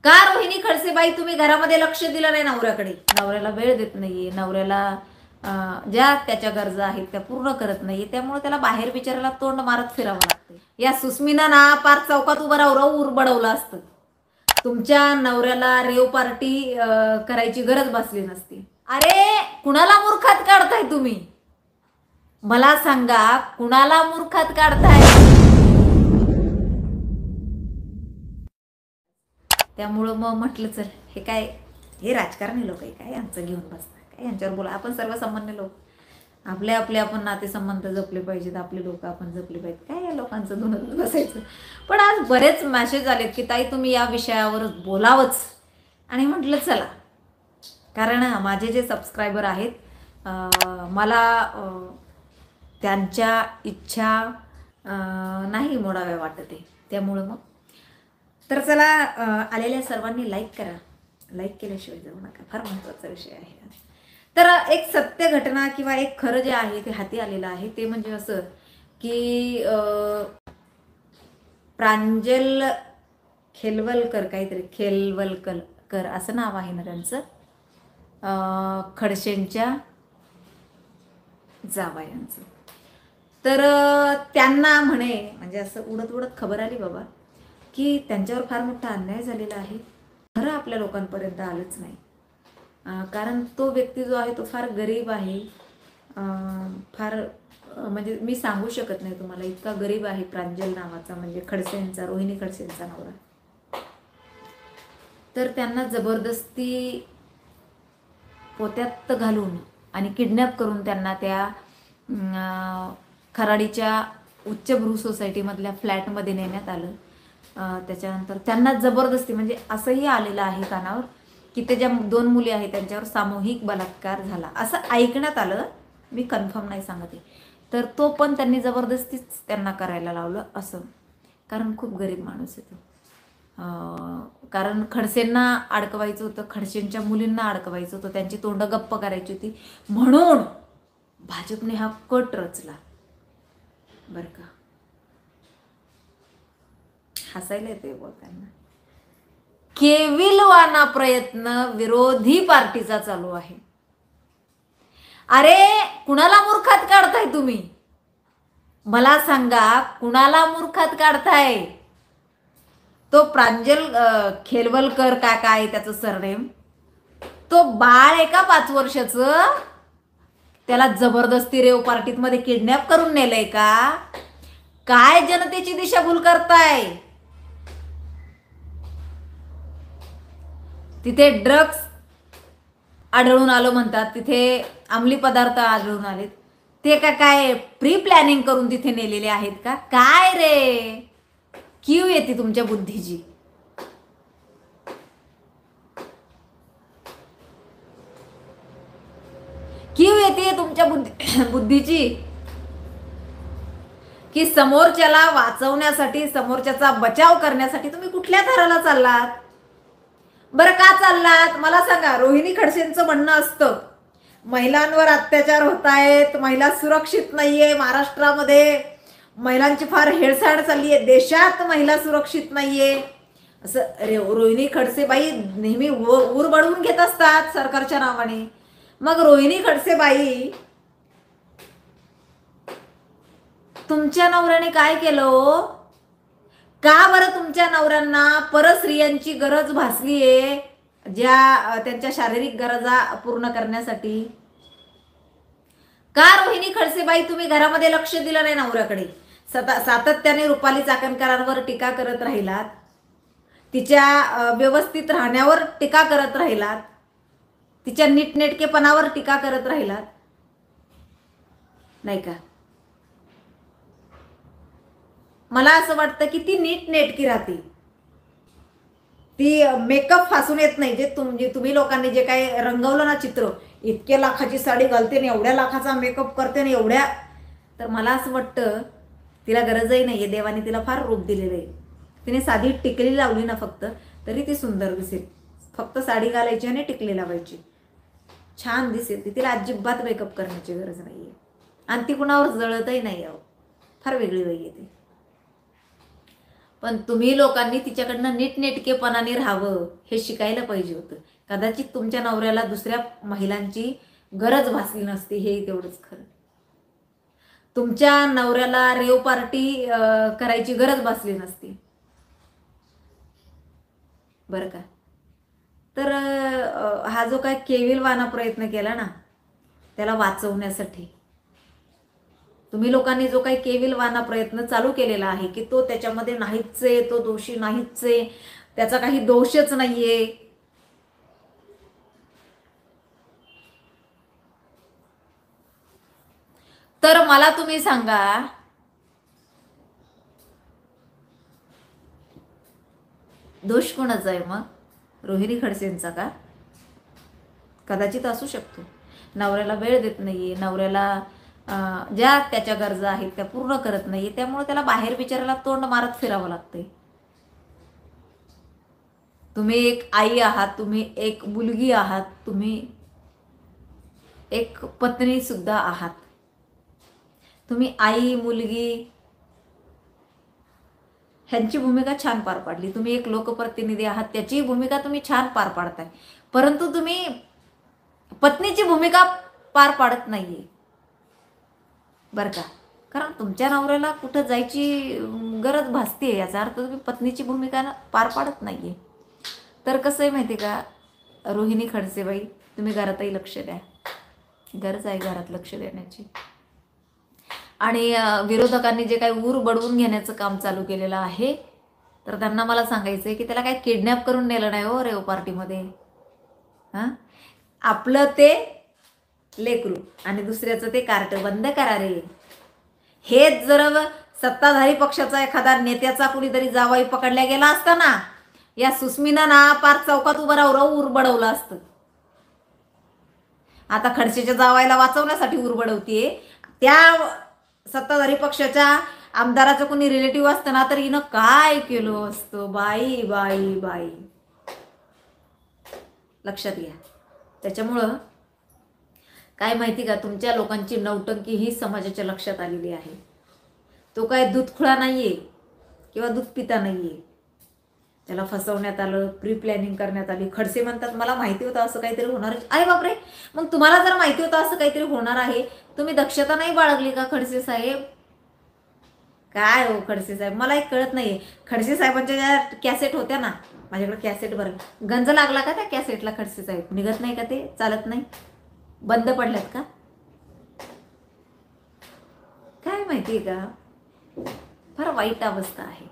का रोहिणी खडसेबाई तुम्ही घरामध्ये लक्ष दिलं नाही नवऱ्याकडे? नवऱ्याला वेळ देत नाहीये, नवऱ्याला ज्या त्याच्या गरजा आहेत त्या पूर्ण करत नाहीये, त्यामुळे त्याला बाहेर बिचारायला तोंड मारत फिरावं लागतं. या सुस्मिना ना पार चौकात उभं राहू उरबडवलं असतं. तुमच्या नवऱ्याला रेव पार्टी करायची गरज भासली नसती. अरे कुणाला मूर्खात काढताय तुम्ही? मला सांगा, कुणाला मूर्खात काढताय? त्यामुळं मग म्हटलं चल हे काय, हे राजकारणी लोक आहे काय, यांचं घेऊन बसतात काय, यांच्यावर बोला. आपण सर्वसामान्य लोक, आपले आपले आपण नातेसंबंध जपले पाहिजेत, आपले लोक आपण जपले पाहिजेत, काय या लोकांचं धुनत बसायचं. पण आज बरेच मॅसेज आलेत की ताई तुम्ही या विषयावर बोलावंच, आणि म्हटलं चला, कारण माझे जे सबस्क्रायबर आहेत मला त्यांच्या इच्छा नाही मोडाव्या वाटत आहे. त्यामुळं मग तर चला, आलेल्या सर्वांनी लाईक करा. लाईक केल्याशिवाय जाऊ नका, फार महत्त्वाचा विषय आहे. तर एक सत्य घटना किंवा एक खरं जे आहे ते हाती आलेलं आहे. ते म्हणजे असं की प्रांजल खेलवलकर, काहीतरी खेलवलकर असं नाव आहे ना त्यांचं, खडसेंच्या जावयांचं. तर त्यांना म्हणे, म्हणजे असं उडत उडत खबर आली बाबा की त्यांच्यावर फार मोठा अन्याय झालेला आहे. खरं आपल्या लोकांपर्यंत आलंच नाही. कारण तो व्यक्ती जो आहे तो फार गरीब आहे, फार म्हणजे मी सांगू शकत नाही तुम्हाला, इतका गरीब आहे. प्रांजल नावाचा, म्हणजे खडसेंचा, रोहिणी खडसेंचा नवरा. तर त्यांना जबरदस्ती पोत्यात घालून आणि किडनॅप करून त्यांना त्या खराडीच्या उच्चभ्रू सोसायटीमधल्या फ्लॅटमध्ये नेण्यात आलं. त्याच्यानंतर त्यांना जबरदस्ती, म्हणजे असंही आलेलं आहे कानावर की ते ज्या 2 मुली आहेत त्यांच्यावर सामूहिक बलात्कार झाला असं ऐकण्यात आलं, मी कन्फर्म नाही सांगत आहे. तर तो पण त्यांनी जबरदस्तीच त्यांना करायला लावलं असं, कारण खूप गरीब माणूस आहे तो. कारण खडसेंना अडकवायचं होतं, खडसेंच्या मुलींना अडकवायचं होतं, त्यांची तोंड गप्प करायची होती, म्हणून भाजपने हा कट रचला बरं का. हसायला येते बोलताना. केविलवाना प्रयत्न विरोधी पार्टीचा चालू आहे. अरे कुणाला मूर्खात काढताय तुम्ही? मला सांगा, कुणाला मूर्खात काढताय? तो प्रांजल खेलवलकर का काय त्याचं सरनेम, तो बाळ आहे का 5 वर्षाचं? त्याला जबरदस्ती रेव पार्टीत मध्ये किडनॅप करून नेलंय का काय? जनतेची दिशाभूल करताय. तिथे ड्रग्स आढळून आलं म्हणतात, तिथे अंमली पदार्थ आढळून आलेत. ते का काय प्री प्लॅनिंग करून तिथे नेलेले आहेत का काय रे? क्यू येते तुमच्या बुद्धीची. क्यू येते तुमच्या बुद्धीची की समोरच्याला वाचवण्यासाठी, समोरच्याचा बचाव करण्यासाठी तुम्ही कुठल्या थराला चाललात? बरं का चाललात मला सांगा. रोहिणी खडसेंचं म्हणणं असतं महिलांवर अत्याचार होत आहेत, महिला सुरक्षित नाहीये, महाराष्ट्रामध्ये महिलांची फार हेळसांड चालली आहे, देशात महिला सुरक्षित नाहीये, असं रोहिणी खडसेबाई नेहमी ऊर बडवून घेत असतात सरकारच्या नावाने. मग रोहिणी खडसेबाई, तुमच्या नवऱ्याने काय केलं? का बरं तुमच्या नवऱ्यांना परस्त्रियांची गरज भासलीये, ज्या त्यांच्या शारीरिक गरजा पूर्ण करण्यासाठी? का रोहिणी खडसेबाई तुम्ही घरामध्ये लक्ष दिलं नाही नवऱ्याकडे? सातत्याने रुपाली चाकणकरांवर टीका करत राहिलात, तिच्या व्यवस्थित राहण्यावर टीका करत राहिलात, तिच्या नीटनेटकेपणावर टीका करत राहिलात, नाही का? मला असं वाटतं की ती नीटनेटकी राहते, ती मेकअप फासून येत नाही. जे तुम्ही लोकांनी जे काही रंगवलं ना चित्र, इतक्या लाखाची साडी घालते ना, एवढ्या लाखाचा मेकअप करते ना, एवढ्या, तर मला असं वाटतं तिला गरजही नाहीये. देवाने तिला फार रूप दिलेलं आहे. तिने साधी टिकली लावली ना फक्त, तरी ती सुंदर दिसेल. फक्त साडी घालायची आणि टिकली लावायची, छान दिसेल ती. तिला अजिबात मेकअप करण्याची गरज नाहीये, आणि ती कुणावर जळतही नाही. फार वेगळी बाई आहे ती. पण तुम्ही लोकांनी तिच्याकडनं नीटनेटकेपणाने राहावं हे शिकायला पाहिजे होतं. कदाचित तुमच्या नवऱ्याला दुसऱ्या महिलांची गरज भासली नसती, हे तेवढंच खरं. तुमच्या नवऱ्याला रेव पार्टी करायची गरज भासली नसती, बरं का. तर हा जो काय केविलवाना प्रयत्न केला ना त्याला वाचवण्यासाठी, तुम्ही लोकांनी जो काही केविलवाना प्रयत्न चालू केलेला आहे की तो त्याच्यामध्ये नाहीच आहे, तो दोषी नाहीच आहे, त्याचा काही दोषच नाहीये, तर मला तुम्ही सांगा, दोष कोणाचा आहे मग? रोहिणी खडसेंचा का? कदाचित असू शकतो. नवऱ्याला वेळ देत नाहीये, नवऱ्याला ज्या त्याच्या गरजा आहेत त्या पूर्ण करत नाहीये, त्यामुळे त्याला बाहेर बिचारायला तोंड मारत फिरावं लागतंय. तुम्ही एक आई आहात, तुम्ही एक मुलगी आहात, तुम्ही एक पत्नी सुद्धा आहात. तुम्ही आई, मुलगी ह्यांची भूमिका छान पार पाडली. तुम्ही एक लोकप्रतिनिधी आहात, त्याची भूमिका तुम्ही छान पार पाडताय. परंतु तुम्ही पत्नीची भूमिका पार पाडत नाहीये, बरं का. कारण तुमच्या नवऱ्याला कुठं जायची गरज भासते, याचा अर्थ तुम्ही पत्नीची भूमिका पार पाडत नाहीये. तर कसं आहे माहिती का रोहिणी खडसेबाई, तुम्ही घरातही लक्ष द्या, गरज आहे घरात लक्ष देण्याची. आणि विरोधकांनी जे काही ऊर बडवून घेण्याचं काम चालू केलेलं आहे, तर त्यांना मला सांगायचं आहे की त्याला काय किडनॅप करून नेलं नाही हो रेव पार्टीमध्ये. हां, आपलं ते लेकरू आणि दुसऱ्याचं ते कार्ट बंद करा रे. हेच जर सत्ताधारी पक्षाचा एखादा नेत्याचा कुणीतरी जावाई पकडल्या गेला असता ना, या सुस्मिनं ना पार चौकात उभं राहू ऊर बडवलं असतं. आता खडसेच्या जावायला वाचवण्यासाठी ऊर बडवतीये. त्या सत्ताधारी पक्षाच्या आमदाराचं कोणी रिलेटिव्ह असतं ना, तर हिनं काय केलं असतं. बाई बाई बाई, लक्षात घ्या. त्याच्यामुळं काय माहिती का, तुमच्या लोकांची नौटंकी ही समाजाच्या लक्षात आलेली आहे. तो काय दूध खुळा नाहीये किंवा दूध पिता नाहीये. त्याला फसवण्यात आलं, प्री प्लॅनिंग करण्यात आली. खडसे म्हणतात मला माहिती होतं असं काहीतरी होणार आहे. अरे बापरे, मग तुम्हाला जर माहिती होतं असं काहीतरी होणार आहे, तुम्ही दक्षता नाही बाळगली का खडसे साहेब? काय हो खडसे साहेब, मला एक कळत नाहीये. खडसे साहेबांच्या ज्या कॅसेट होत्या ना, माझ्याकडे कॅसेट बरं, गंज लागला का त्या कॅसेटला? खडसे साहेब निघत नाही का, ते चालत नाही, बंद पडल्यात का काय माहितीये का. फार वाईट अवस्था आहे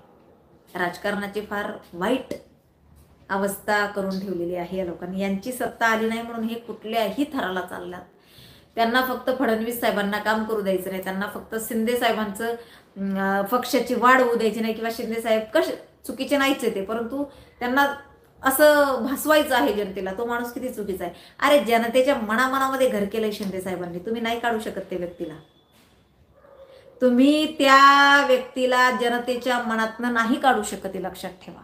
राजकारणाची, फार वाईट अवस्था करून ठेवलेली आहे या लोकांनी. यांची सत्ता आली नाही म्हणून हे कुठल्याही थराला चाललात. त्यांना फक्त फडणवीस साहेबांना काम करू द्यायचं नाही, त्यांना फक्त शिंदे साहेबांचं पक्षाची वाढ होऊ द्यायची नाही, किंवा शिंदे साहेब चुकीचे नाहीच आहे ते, परंतु त्यांना असं भासवायचं आहे जनतेला तो माणूस किती चुकीचा आहे. अरे जनतेच्या मनामनामध्ये घर केलंय शिंदे साहेबांनी, तुम्ही नाही काढू शकत ते व्यक्तीला. तुम्ही त्या व्यक्तीला जनतेच्या मनातनं नाही काढू शकत, हे लक्षात ठेवा.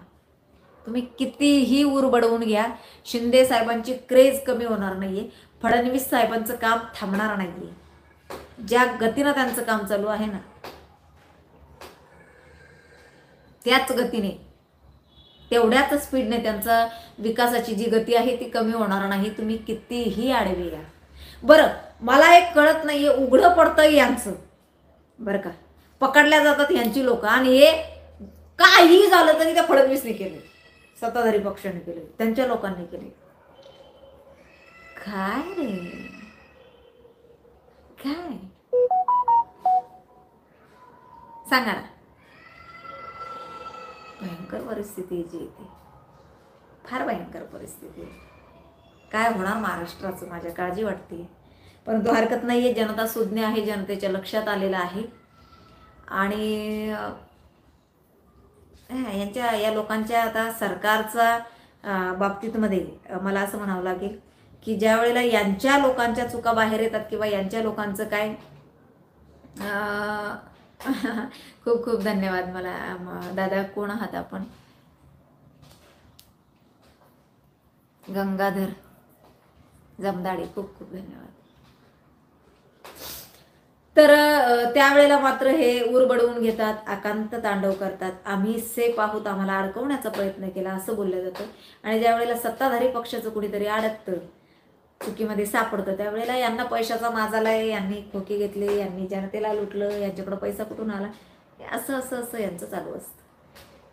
तुम्ही कितीही ऊर बडवून घ्या, शिंदे साहेबांची क्रेज कमी होणार नाहीये, फडणवीस साहेबांचं काम थांबणार नाहीये. ज्या गतीनं त्यांचं काम चालू आहे ना, त्याच गतीने, तेवढ्याच स्पीडने त्यांचा विकासाची जी गती आहे ती कमी होणार नाही. तुम्ही कितीही आडवे या. बरं, मला एक कळत नाहीये, उघडं पडतं यांचं, बरं का, पकडल्या जातात यांची लोक, आणि हे काही झालं तरी त्या फडणवीसने केले, सत्ताधारी पक्षाने केले, त्यांच्या लोकांनी केले. काय रे काय सांगा ना. भयंकर परिस्थिती जी येते, फार भयंकर परिस्थिती. काय होणार महाराष्ट्राचं माझ्या काळजी वाटते. परंतु हरकत नाहीये, जनता सुज्ञ आहे, जनतेच्या लक्षात आलेलं आहे. आणि या लोकांच्या आता सरकारचा बाबतीतमध्ये मला असं म्हणावं लागेल की ज्या वेळेला यांच्या लोकांच्या चुका बाहेर येतात, किंवा यांच्या लोकांचं काय खूप खूप धन्यवाद. मला दादा कोण आहात आपण? गंगाधर जमदाडे, खूप खूप धन्यवाद. तर त्यावेळेला मात्र हे ऊर बडवून घेतात, आकांत तांडव करतात. आम्ही सेफ आहोत, आम्हाला अडकवण्याचा प्रयत्न केला असं बोललं जातं. आणि ज्या वेळेला सत्ताधारी पक्षाचं कुणीतरी अडकतं, चुकीमध्ये सापडतं, त्यावेळेला यांना पैशाचा माज आलाय, यांनी खोके घेतले, यांनी जनतेला लुटलं, यांच्याकडे पैसा कुठून आला, असं असं असं यांचं चालू असतं.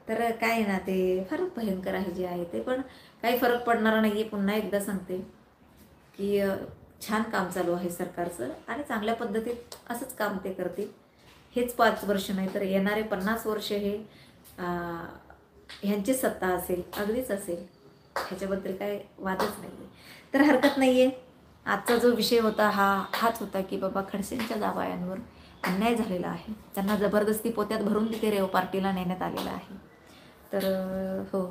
तर काय ना, ते फारच भयंकर आहे जे आहे ते. पण काही फरक पडणारा नाही आहे. पुन्हा एकदा सांगते की छान काम चालू आहे सरकारचं आणि चांगल्या पद्धतीत असंच काम ते करतील. हेच 5 वर्ष नाही तर येणारे 50 वर्ष हे ह्यांची सत्ता असेल, अगदीच असेल, ह्याच्याबद्दल काय वादच नाही आहे. तर हरकत नाही आहे. आजचा जो विषय होता हाच होता की बाबा खडसेंच्या जावयांवर अन्याय झालेला आहे. त्यांना जबरदस्ती पोत्यात भरून तिथे रेव पार्टीला नेण्यात आलेला आहे. तर हो,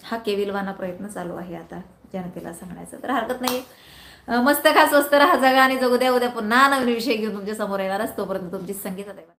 हा केविलवाना प्रयत्न चालू आहे आता जनतेला सांगण्याचा. तर हरकत नाही. मस्त खा, स्वस्त राहा, जगा आणि जगू द्या. उद्या पुन्हा नवीन विषय घेऊन तुमच्या समोर येणारच. तोपर्यंत तुमची संगीता.